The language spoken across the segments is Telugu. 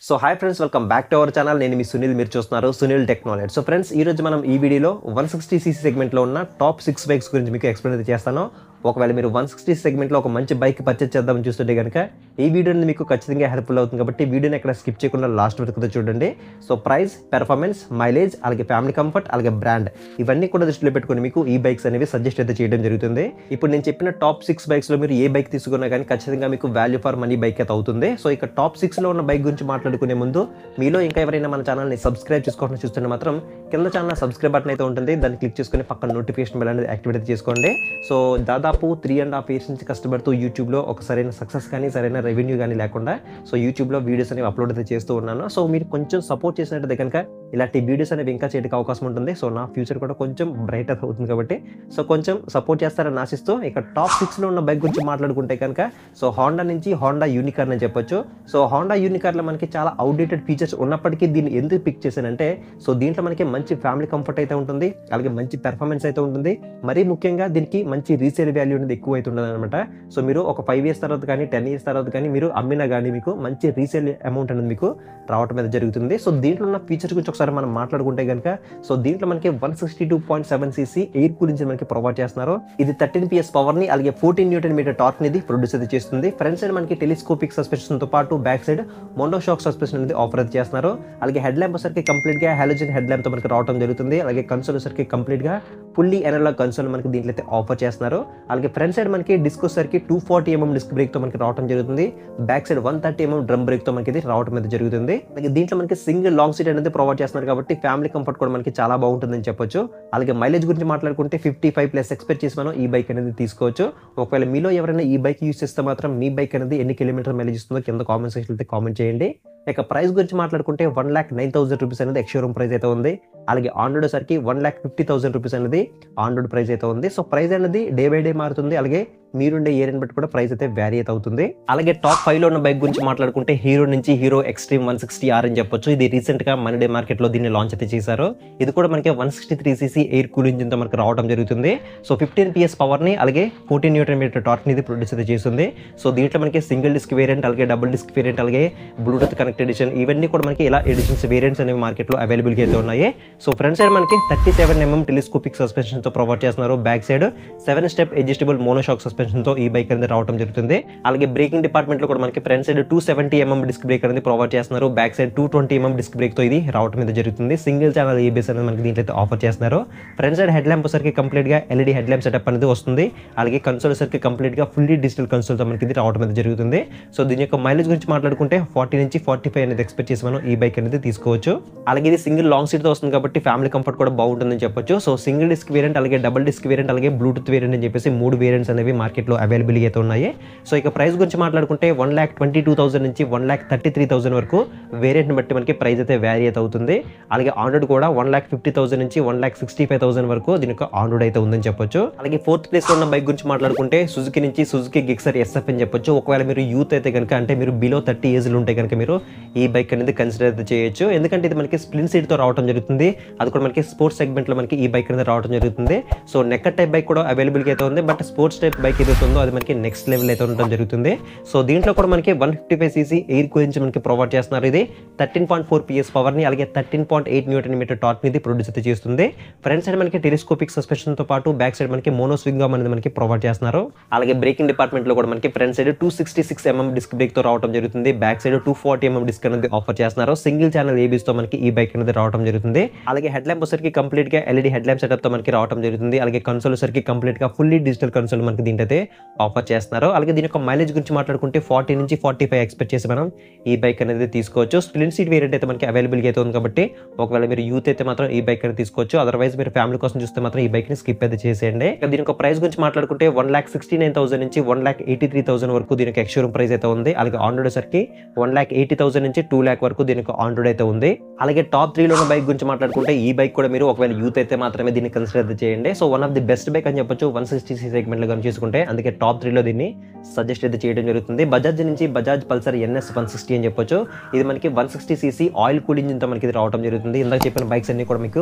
So hi friends, welcome back to our channel. నేను మీ సునీల్, మీరు చూస్తున్నారు Sunil tech knowledge. So friends, ఈ రోజు మనం ఈ వీడియోలో 160cc సెగ్మెంట్లో ఉన్న టాప్ 6 బైక్స్ గురించి మీకు ఎక్స్ప్లెయిన్ అయితే చేస్తాను. ఒకవేళ మీరు 160 సెగ్మెంట్లో ఒక మంచి బైక్ పర్చేజ్ చేద్దామని చూస్తుంటే కనుక ఈ వీడియో మీకు ఖచ్చితంగా హెల్ప్ఫుల్ అవుతుంది. కాబట్టి వీడియోని ఎక్కడ స్కిప్ చేయకుండా లాస్ట్ వరకు చూడండి. సో ప్రైస్, పెర్ఫార్మెన్స్, మైలేజ్, అలాగే ఫ్యామిలీ కంఫర్ట్, అలాగే బ్రాండ్, ఇవన్నీ కూడా దృష్టిలో పెట్టుకుని మీకు ఈ బైక్స్ అనేవి సజెస్ట్ అయితే చేయడం జరుగుతుంది. ఇప్పుడు నేను చెప్పిన టాప్ 6 బైక్స్లో మీరు ఏ బైక్ తీసుకున్నా కానీ ఖచ్చితంగా మీకు వాల్యూ ఫర్ మనీ బైక్ అయితే అవుతుంది. సో ఇక టాప్ 6లో ఉన్న బైక్ గురించి మాట్లాడుకునే ముందు మీలో ఇంకా ఎవరైనా మన ఛానల్ని సబ్స్క్రైబ్ చేసుకోవాలని చూస్తుంటే మాత్రం కింద ఛానల్ సబ్స్క్రైబ్ బటన్ అయితే ఉంటుంది. దాన్ని క్లిక్ చేసుకుని పక్కన నోటిఫికేషన్ బెల్ అనేది యాక్టివేట్ చేసుకోండి. సో దాదాపు 3.5 years నుంచి కష్టపడుతూ యూట్యూబ్లో ఒక సరైన సక్సెస్ కానీ సరైన రెవెన్యూ కానీ లేకుండా సో యూట్యూబ్లో వీడియోస్ అనేవి అప్లోడ్ అయితే చేస్తూ ఉన్నాను. సో మీరు కొంచెం సపోర్ట్ చేసినట్టు కనుక ఇలాంటి వీడియోస్ అనేవి ఇంకా చేయడానికి అవకాశం ఉంటుంది. సో నా ఫ్యూచర్ కూడా కొంచెం బ్రైటర్ అవుతుంది కాబట్టి సో కొంచెం సపోర్ట్ చేస్తారని ఆశిస్తూ ఇక టాప్ 6లో ఉన్న బైక్ గురించి మాట్లాడుకుంటే కనుక సో హోండా నుంచి హోండా యూనికార్న్ అని చెప్పొచ్చు. సో హోండా యూనికార్న్లో మనకి చాలా అవుట్డేటెడ్ ఫీచర్స్ ఉన్నప్పటికీ దీన్ని ఎందుకు పిక్ చేశానంటే సో దీంట్లో మనకి మంచి ఫ్యామిలీ కంఫర్ట్ అయితే ఉంటుంది, అలాగే మంచి పెర్ఫార్మెన్స్ అయితే ఉంటుంది. మరీ ముఖ్యంగా దీనికి మంచి రీసేల్ వాల్యూ అనేది ఎక్కువ అయితే ఉంటుంది అనమాట. సో మీరు ఒక 5 years తర్వాత కానీ 10 years తర్వాత కానీ మీరు అమ్మినా కానీ మీకు మంచి రీసేల్ అమౌంట్ అనేది మీకు రావడం అనేది జరుగుతుంది. సో దీంట్లో ఉన్న ఫీచర్స్ గురించి ఒకసారి మనం మాట్లాడుకుంటే కనుక సో దీంట్లో మనకి 162.7cc ఎయిర్ కూలింగ్ మనకి ప్రొవైడ్ చేస్తున్నారు. ఇది 13 PS పవర్ ని అలాగే 14 Nm టార్క్ ని ప్రొడ్యూస్ అయితే చేస్తుంది. ఫ్రంట్ సైడ్ మనకి టెలిస్కోపిక్ సస్పెన్షన్ తో పాటు back side mono shock suspension అనేది ఆఫర్ అయితే చేస్తున్నారు. అలాగే హెడ్ ల్యాంప్ వచ్చరికి కంప్లీట్ గా హాలోజన్ హెడ్ ల్యాంప్ తో మనకి రావడం జరుగుతుంది. అలాగే కన్సోల్ వచ్చరికి కంప్లీట్ గా ఫుల్లీ అనలాగ్ కన్సోల్ మనకి దీంట్లో అయితే ఆఫర్ చేస్తున్నారు. అలాగే ఫ్రంట్ సైడ్ మనకి డిస్క్ వచ్చరికి 240mm డిస్క్ బ్రేక్ తో మనకి రావడం జరుగుతుంది. Back side 130mm drum break తో మనకి ఇది రావడం అయితే జరుగుతుంది. అలాగే దీంట్లో మనకి సింగిల్ లాంగ్ సీట్ అనేది ప్రొవైడ్ చేస్తున్నారు కాబట్టి ఫ్యామిలీ కంఫర్ట్ కూడా మనకి చాలా బాగుంటుందని చెప్పొచ్చు. అలాగే మైలేజ్ గురించి మాట్లాడుకుంటే 55+ ఎక్స్పెక్ట్ చేసి మనం ఈ బైక్ అనేది తీసుకోవచ్చు. ఒకవేళ మీలో ఎవరైనా ఈ బైక్ యూస్ చేస్తే మాత్రం మీ బైక్ అనేది ఎన్ని కిలోమీటర్ మైలేజ్ ఇస్తుందో కింద కామెంట్ సెక్షన్ అయితే కామెంట్ చేయండి. ఇక ప్రైస్ గురించి మాట్లాడుకుంటే 1,09,000 రూపీస్ అనేది ఎక్స్-షోరూమ్ ప్రైస్ అయితే ఉంది. అలాగే ఆన్ రోడ్ సరికి 1,50,000 రూపీస్ అనేది ఆన్ రోడ్ ప్రైస్ అయితే ఉంది. సో ప్రైస్ అనేది డే బై డే మారుతుంది. అలాగే మీరుండే ఏరియాని బట్టి కూడా ప్రైస్ అయితే వ్యారీ అయితే అవుతుంది. అలాగే టాప్ 5లో ఉన్న బైక్ గురించి మాట్లాడుకుంటే హీరో నుంచి హీరో ఎక్స్ట్రీమ్ 160R అని చెప్పొచ్చు. ఇది రీసెంట్ గా మన డే మార్కెట్ లో దీన్ని లాంచ్ అయితే చేశారు. ఇది కూడా మనకి 163cc ఎయిర్ కూల్ ఇంజిన్ తో మనకి రావడం జరుగుతుంది. సో 15 PS పవర్ ని అలాగే 14 Nm టార్క్ ని ఇది ప్రొడ్యూస్ అయితే చేస్తుంది. సో దీంట్లో మనకి సింగిల్ డిస్క్ వేరియంట్, అలాగే డబుల్ డిస్క్ వేరియంట్, అలాగే బ్లూటూత్ కనెక్ట్ ఎడిషన్, ఇవన్నీ కూడా మనకి ఇలా ఎడిషన్స్ వేరియంట్స్ అనేవి మార్కెట్ లో అవైలబుల్ గా అయితే ఉన్నాయి. సో ఫ్రంట్ సైడ్ మనకి 37mm టెలిస్కోపిక్ సస్పెన్షన్ తో ప్రొవైడ్ చేస్తున్నారు. Back side 7 step adjustable monoshock suspension తో ఈ బైక్ అనేది రావడం జరుగుతుంది. అలాగే బ్రేకింగ్ డిపార్ట్మెంట్ లో కూడా మనకి front side 270mm disc brake అనేది ప్రొవైడ్ చేస్తున్నారు. Back side 220mm disc brake తో ఇది రావడం అనేది జరుగుతుంది. సింగిల్ ఛానల్ ABS అనేది మనకి దీంట్లో ఆఫర్ చేస్తున్నారు. ఫ్రంట్ సైడ్ హెడ్ ల్యాంప్ సరికి కంప్లీట్ గా LED హెడ్ ల్యాంప్ సెటప్ అనేది వస్తుంది. అలాగే కన్సోల్ సరికి కంప్లీట్ గా ఫుల్లీ డిజిటల్ కన్సోల్ తో మనకి ఇది రావడం అనేది జరుగుతుంది. సో దీని యొక్క మైలేజ్ గురించి మాట్లాడుకుంటే 40 నుంచి 45 అనేది ఎక్స్పెక్ట్ చేసి మనం ఈ బైక్ అనేది తీసుకోవచ్చు. అలాగే ఇది సింగిల్ లాంగ్ సీట్ తో వస్తుంది కాబట్టి ఫ్యామిలీ కంఫర్ట్ కూడా బాగుంటుందని చెప్పొచ్చు. సో సింగిల్ డిస్క్ వేరియంట్, అలాగే డబుల్ డిస్క్ వేరియంట్, అలాగే బ్లూటూత్ వేరియంట్ అని చెప్పేసి 3 వేరియంట్స్ అనేవి మార్కెట్ లో అవైలబుల్ అయితే ఉన్నాయి. సో ఇక ప్రైస్ గురించి మాట్లాడుకుంటే 1,22,000 నుంచి 1,33,000 వరకు వేరియంట్ బట్టి మనకి ప్రైస్ అయితే వ్యారీ అయితే అవుతుంది. అలాగే ఆన్ రోడ్ కూడా 1,50,000 నుంచి 1,65,000 వరకు దీని యొక్క ఆన్ రోడ్ అయితే ఉందని చెప్పొచ్చు. అలాగే 4th ప్లేస్ లో ఉన్న బైక్ గురించి మాట్లాడుకుంటే సుజుకి నుంచి సుజుకి గిక్సర్ SF అని చెప్పొచ్చు. ఒకవేళ మీరు యూత్ అయితే కనుక, అంటే మీరు బిలో 30 years ఉంటే కనుక మీరు ఈ బైక్ అనేది కన్సిడర్ అయితే చేయొచ్చు. ఎందుకంటే ఇది మనకి స్ప్లిన్ సీట్ తో రావడం జరుగుతుంది. అది కూడా మనకి స్పోర్ట్స్ సెగ్మెంట్ లో మనకి ఈ బైక్ అనేది రావడం జరుగుతుంది. సో నెక్కర్ టైప్ బైక్ కూడా అవైలబుల్ అయితే ఉంది. బట్ స్పోర్ట్స్ టైప్ బైక్ ఏదైతే ఉందో అది మనకి నెక్స్ట్ లెవెల్ అయితే ఉండడం జరుగుతుంది. సో దీంట్లో కూడా మనకి 155cc ఎయిర్ కూలింగ్ మనకి ప్రొవైడ్ చేస్తున్నారు. ఇది 13.4 PS పవర్ ని అలాగే 13.8 Nm టార్క్ ని ప్రొడ్యూస్ అయితే చేస్తుంది. ఫ్రంట్ సైడ్ మనకి టెలిస్కోపిక్ సస్పెన్షన్ తో పాటు బ్యాక్ సైడ్ మనకి మోనో స్వింగ్ ఆర్మ్ అనేది మనకి ప్రొవైడ్ చేస్తున్నారు. అలాగే బ్రేకింగ్ డిపార్ట్మెంట్ లో కూడా మనకి front side 266mm disc brake తో రావడం జరుగుతుంది. బ్యాక్ సైడ్ 240mm డిస్క్ అనేది ఆఫర్ చేస్తున్నారు. సింగిల్ ఛానల్ ABS తో మనకి ఈ బైక్ అనేది రావడం జరుగుతుంది. అలాగే హెడ్ ల్యాంప్ వచ్చరికి కంప్లీట్ గా LED హెడ్ ల్యాంప్ సెటప్ తో మనకి రావడం జరుగుతుంది. అలాగే కన్సోల్ వచ్చరికి కంప్లీట్ గా ఫుల్లీ డిజిటల్ కన్సోల్ మనకి దీంట్లో అయితే ఆఫర్ చేస్తున్నారు. అలాగే దీని యొక్క మైలేజ్ గురించి మాట్లాడుకుంటే 40 నుంచి 45 ఎక్స్పెక్ట్ చేసి మనం ఈ బైక్ అనేది తీసుకోవచ్చు. స్ప్లిన్ సీట్ వేరియంట్ అయితే మనకి అవైలబుల్ అయితే ఉంది కాబట్టి ఒకవేళ మీరు యూత్ అయితే మాత్రం ఈ బైక్ అనేది తీసుకోవచ్చు. అదర్వైజ్ మీరు ఫ్యామిలీ కోసం చూస్తే మాత్రం ఈ బైక్ ని స్కిప్ అయితే చేసేయండి. దీని యొక్క ప్రైస్ గురించి మాట్లాడుకుంటే 1,69,000 నుంచి 1,83,000 వరకు దీని యొక్క ఎక్స్-షోరూమ్ ప్రైస్ అయితే ఉంది. అలాగే ఆన్ రోడ్ సరికి 1,80,000 నుంచి 2 lakh వరకు దీని యొక్క ఆన్ రోడ్ అయితే ఉంది. అలాగే టాప్ 3లో ఉన్న బైక్ గురించి మాట్లాడుకుంటే ఈ బైక్ కూడా మీరు ఒకవేళ యూత్ అయితే మాత్రమే దీన్ని కన్సిడర్ అయితే చేయండి. So one of the best bike అని చెప్పొచ్చు 160cc సెగ్మెంట్ లో చూసుకుంటే. ఉంటాయి, అందుకే టాప్ 3లో దీన్ని సజెస్ట్ అయితే చేయడం జరుగుతుంది. బజాజ్ నుంచి బజాజ్ పల్సర్ NS 160 అని చెప్పొచ్చు. ఇది మనకి 160cc ఆయిల్ కూల్ ఇంజిన్తో మనకి ఇది రావడం జరుగుతుంది. ఇందాక చెప్పిన బైక్స్ అన్ని కూడా మీకు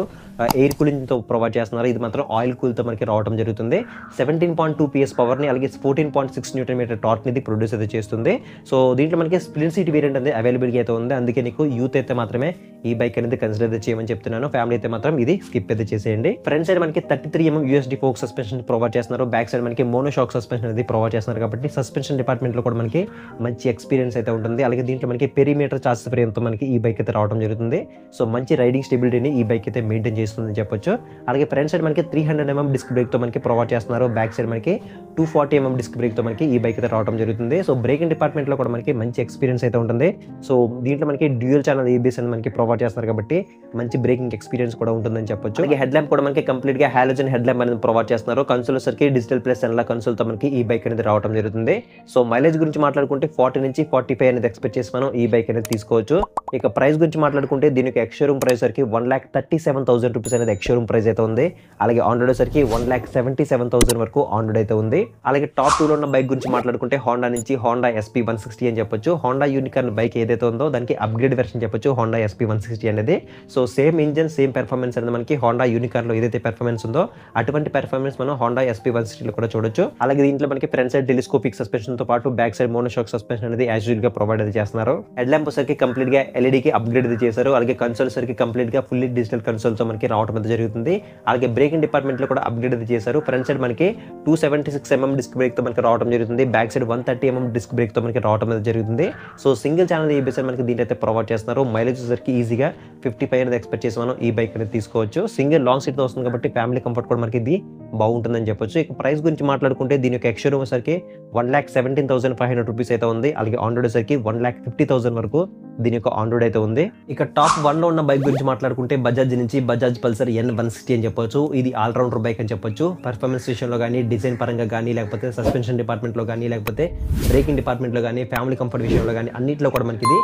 ఎయిర్ కూల్ ఇంజిన్తో ప్రొవైడ్ చేస్తున్నారు, ఇది మాత్రం ఆయిల్ కూల్తో మనకి రావడం జరుగుతుంది. 17.2 PS పవర్ని అలాగే 14.6 Nm టార్క్ని ఇది ప్రొడ్యూస్ అయితే చేస్తుంది. సో దీంట్లో మనకి స్ప్లిట్ సీట్ వేరియంట్ అనేది అవైలబిలిటీ అయితే ఉంది, అందుకే నీకు యూత్ అయితే మాత్రమే ఈ బైక్ అనేది కన్సిడర్ అయితే చేయమని చెప్తున్నాను. ఫ్యామిలీ అయితే మాత్రం ఇది స్కిప్ అయితే చేసేయండి. ఫ్రంట్ సైడ్ మనకి 33mm USD folk suspension provide చేస్తున్నారు, బ్యాక్ సైడ్ మనకి మోనోషాక్ సస్పెన్షన్ అనేది ప్రొవైడ్ చేస్తున్నారు, కాబట్టి సస్పెన్షన్ డిపార్ట్మెంట్ లో కూడా మనకి మంచి ఎక్స్పీరియన్స్ అయితే ఉంటుంది. అలాగే దీంట్లో మనకి పెరిమీటర్ చార్జ్ ఫ్రేమ్తో మనకి ఈ బైక్ అయితే రావడం జరుగుతుంది. సో మంచి రైడింగ్ స్టెబిలిటీని ఈ బైక్ అయితే మెయింటైన్ చేస్తుందని చెప్పొచ్చు. అలాగే ఫ్రంట్ సైడ్ మనకి 300mm డిస్క్ బ్రేక్ తో మనకి ప్రొవైడ్ చేస్తున్నారు, బ్యాక్ సైడ్ మనకి 240mm డిస్క్ బ్రేక్ తో మనకి ఈ బైక్ అయితే రావడం జరుగుతుంది. సో బ్రేకింగ్ డిపార్ట్మెంట్ లో కూడా మనకి మంచి ఎక్స్పీరియన్స్ అయితే ఉంటుంది. సో దీంట్లో మనకి డ్యూయల్ ఛానల్ ABS అని మనకి ప్రొవైడ్ చేస్తున్నారు, కాబట్టి మంచి బ్రేకింగ్ ఎక్స్పీరియన్స్ కూడా ఉంటుందని చెప్పొచ్చు. అలాగే హెడ్ ల్యాంప్ కూడా మనకి కంప్లీట్ గా హాలోజన్ హెడ్ ల్యాంప్ అనేది ప్రొవైడ్ చేస్తున్నారు. కన్సోల్ సరికి డిజిటల్ ప్లస్ అనలాగ్ కన్సోల్ తో మనకి ఈ బైక్ అనేది రావడం జరుగుతుంది. సో మైలేజ్ గురించి మాట్లాడుకుంటే 40 నుంచి 45 అనేది ఎక్స్పెక్ట్ చేసి మనం ఈ బైక్ అనేది తీసుకోవచ్చు. ఇక ప్రైస్ గురించి మాట్లాడుకుంటే దీనికి ఎక్స్-షోరూమ్ ప్రైస్ సరికి 1,37,000 రూపీస్ అనేది ఎక్స్-షోరూమ్ ప్రైస్ అయితే ఉంది. అలాగే ఆన్ రోడ్ సరికి 1,77,000 వరకు ఆన్ రోడ్ అయితే ఉంది. అలాగే టాప్ 2లో ఉన్న బైక్ గురించి మాట్లాడుకుంటే హోండా నుంచి హోండా SP 160 అని చెప్పొచ్చు. హోండా యూనికార్న్ బైక్ ఏదైతే ఉందో దానికి అప్గ్రేడ్ వెర్షన్ చెప్పొచ్చు హోండా SP 160 అనేది. So same engine same performance అనేది మనకి హోండా యూనికార్న్ లో ఏదైతే పెర్ఫార్మెన్స్ ఉందో అటువంటి పెర్ఫార్మెన్స్ మనం హోండా SP 160 లో కూడా చూడొచ్చు. అలాగే దీంట్లో మనకి ఫ్రంట్ సైడ్ టెలిస్కోపిక్ సస్పెన్షన్ తో పాటు బ్యాక్ సైడ్ మోనోషాక్ సస్పెన్షన్ అనేది యాజ్ యూజువల్ గా ప్రొవైడ్ అయితే చేస్తున్నారు. హెడ్ ల్యాంప్ సరికి కంప్లీట్ గా LED కి అప్గ్రేడ్ అయితే చేశారు. అలాగే కన్సోల్ సరికి కంప్లీట్ గా ఫుల్లీ డిజిటల్ కన్సోల్ తో మనకి రావడం అయితే జరుగుతుంది. అలాగే బ్రేకింగ్ డిపార్ట్మెంట్ లో కూడా అప్గ్రేడ్ అయితే చేశారు. ఫ్రంట్ సైడ్ మనకి 276mm డిస్క్ బ్రేక్ తో మనకి రావడం జరుగుతుంది, back side 130mm disc brake తో మనకి రావడం అయితే జరుగుతుంది. సో సింగిల్ ఛానల్ ABS మనకి దీంట్లో అయితే ప్రొవైడ్ చేస్తున్నారు. మైలేజ్ సరికి ఈజీగా 55 అనేది ఎక్స్పెక్ట్ చేసి మనం ఈ బైక్ అనేది తీసుకోవచ్చు. సింగిల్ లాంగ్ సీట్ తో వస్తుంది కాబట్టి ఫ్యామిలీ కంఫర్ట్ కూడా మనకి ఇది బాగుంటుందని చెప్పొచ్చు. ఇక ప్రైస్ గురించి మాట్లాడుకుంటే దీని యొక్క ఎక్స్-షోరూమ్ సరికి 1,17,500 రూపీస్ అయితే ఉంది. అలాగే ఆన్ రోడ్ సరికి 1,50,000 వరకు దీని యొక్క ఆన్ రోడ్ అయితే ఉంది. ఇక టాప్ 1లో ఉన్న బైక్ గురించి మాట్లాడుకుంటే బజాజ్ నుంచి బజాజ్ పల్సర్ N160 అని చెప్పొచ్చు. ఇది ఆల్రౌండర్ బైక్ అని చెప్పొచ్చు. పర్ఫార్మెన్స్ విషయంలో కానీ, డిజైన్ పరంగా కానీ, లేకపోతే సస్పెన్షన్ డిపార్ట్మెంట్ లో కానీ, లేకపోతే బ్రేకింగ్ డిపార్ట్మెంట్ లో కానీ, ఫ్యామిలీ కంఫర్ట్ విషయంలో కానీ అన్నింటిలో కూడా మనకి ఇది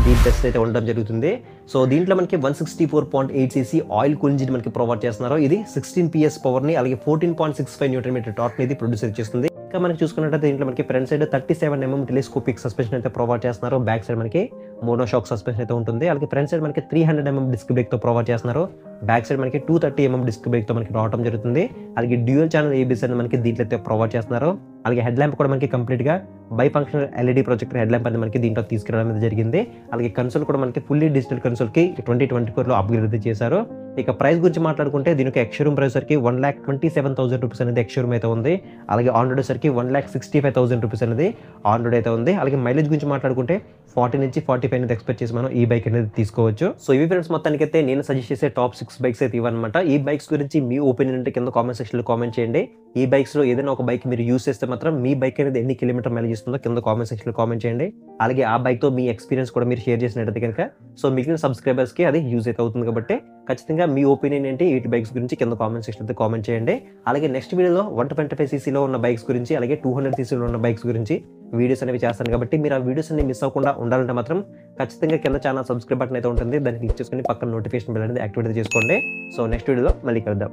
ది బెస్ట్ అయితే ఉండడం జరుగుతుంది. సో దీంట్లో మనకి 164.8cc ఆయిల్ కూల్ ఇంజిన్ మనకి ప్రొవైడ్ చేస్తున్నారు. ఇది 16 PS పవర్ ని అలాగే 14.65 Nm టార్క్ ని ఇది ప్రొడ్యూస్ చేస్తుంది. ఇంకా మనకి చూసుకున్నట్లయితే దీంట్లో మనకి front side 37mm telescopic suspension అయితే ప్రొవైడ్ చేస్తున్నారు, బ్యాక్ సైడ్ మనకి మోనోషాక్ సస్పెన్షన్ అయితే ఉంటుంది. అలాగే ఫ్రంట్ సైడ్ మనకి 300mm డిస్క్ బ్రేక్ తో ప్రొవైడ్ చేస్తున్నారు, బ్యాక్ సైడ్ మనకి 230mm డిస్క్ బ్రేక్ తో మనకి రావడం జరుగుతుంది. అలాగే డ్యూయల్ ఛానల్ ABS అని మనకి దీంట్లో అయితే ప్రొవైడ్ చేస్తున్నారు. అలాగే హెడ్ ల్యాంప్ కూడా మనకి కంప్లీట్ గా by functional LED projector head lamp అనేది మనకి దీంట్లో తీసుకురావడం జరిగింది. అలాగే కన్సోల్ కూడా మనకి ఫుల్లీ డిజిటల్ కన్సోల్ కి 2024 లో అప్గ్రేడ్ అయితే చేశారు. ఇక ప్రైస్ గురించి మాట్లాడుకుంటే దీనికి ఎక్స్-షోరూమ్ ప్రైస్ సరికి 1,27,000 రూపీస్ అనేది ఎక్స్-షోరూమ్ అయితే ఉంది. అలాగే ఆన్ రోడ్ సరికి 1,65,000 రూపీస్ అనేది ఆన్ రోడ్ అయితే ఉంది. అలాగే మైలేజ్ గురించి మాట్లాడుకుంటే 40 నుంచి 45 అనేది ఎక్స్పెక్ట్ చేసి మనం ఈ బైక్ అనేది తీసుకోవచ్చు. సో ఇవి ఫ్రెండ్స్ మొత్తానికి అయితే నేను సజెస్ట్ చేసే టాప్ 6 బైక్స్ అయితే ఇవన్నమాట. ఈ బైక్స్ గురించి మీ ఒపీనియన్ అంటే కింద కామెంట్ సెక్షన్ లో కామెంట్ చేయండి. ఈ బైక్స్ లో ఏదైనా ఒక బైక్ మీరు యూస్ చేస్తే మాత్రం మీ బైక్ అనేది ఎన్ని కిలోమీటర్ మైలేజ్ ఇస్తుందో కింద కామెంట్ సెక్షన్ లో కామెంట్ చేయండి. అలాగే ఆ బైక్ తో మీ ఎక్స్పీరియన్స్ కూడా మీరు షేర్ చేసినట్టయితే కనుక సో మిగిలిన సబ్స్క్రైబర్స్ కి అది యూజ్ అయితే అవుతుంది, కాబట్టి ఖచ్చితంగా మీ ఒపీనియన్ ఏంటి ఈ బైక్స్ గురించి కింద కామెంట్ సెక్షన్ అయితే కామెంట్ చేయండి. అలాగే నెక్స్ట్ వీడియోలో 125cc లో ఉన్న బైక్స్ గురించి అలాగే 200cc లో ఉన్న బైక్స్ గురించి వీడియోస్ అనేవి చేస్తాను, కాబట్టి మీరు ఆ వీడియోస్ అన్ని మిస్ అవ్వకుండా ఉండాలంటే మాత్రం ఖచ్చితంగా కింద ఛానల్ సబ్స్క్రైబ్ బటన్ అయితే ఉంటుంది, దాన్ని క్లిక్ చేసుకుని పక్కన నోటిఫికేషన్ బెల్ అనేది యాక్టివేట్ చేసుకోండి. సో నెక్స్ట్ వీడియోలో మళ్ళీ కలుద్దాం.